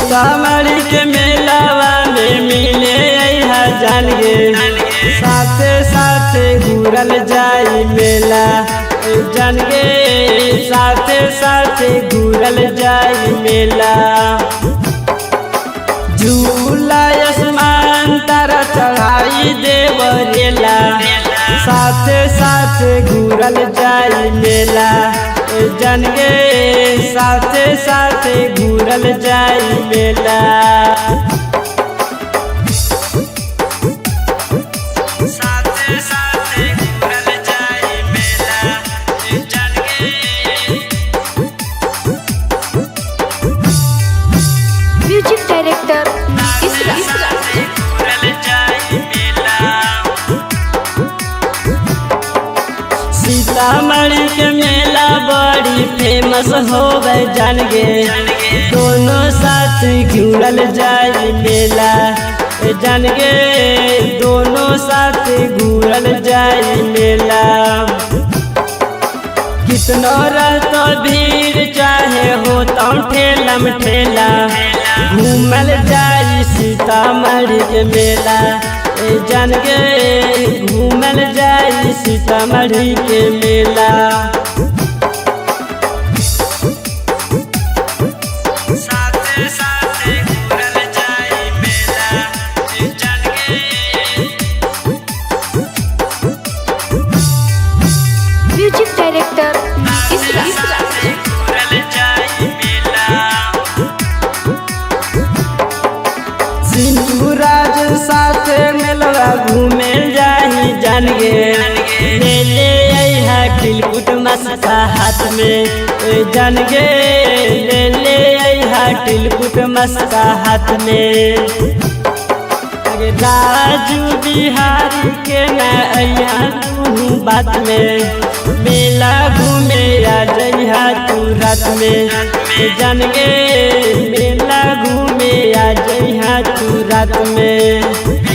सीतामढ़ी के मेलावा में मिले जान गे साथे साथे घूरल जाई मेला जान गे साथे साथे घूरल जाई मेला। झूला आसमान तारा चढ़ाई देवरेला साथे साथे घूरल जाई मेला जान गे साथे साथे घूरल जाई मेला। म्यूजिक डायरेक्टर इसरा सीतामढ़ी के मेला बड़ी फेमस होवे जान गे दोनों साथ घूरल जाई मेला जान गे दोनों साथ घूरल जाई मेला। कितनो रहतो भीड़ चाहे हो तो ठेला में ठेला घूमल जाई सीतामढ़ी के मेला जान गे घूमल जाई सीतामढ़ी के मेला। म्यूजिक डायरेक्टर इसरा सिंधुराज साथे मेलवा घूमे जाही जान गे ले ले आइहा तिलकुट मस्ता हाथ में जान गे ले ले आइहा तिलकुट मस्ता हाथ में। राजू बिहारी के ना आइहा तू बात में मेला घूमे आ जइहा तू रात में जान गे मेला घूमे आ जइहा तू रात में।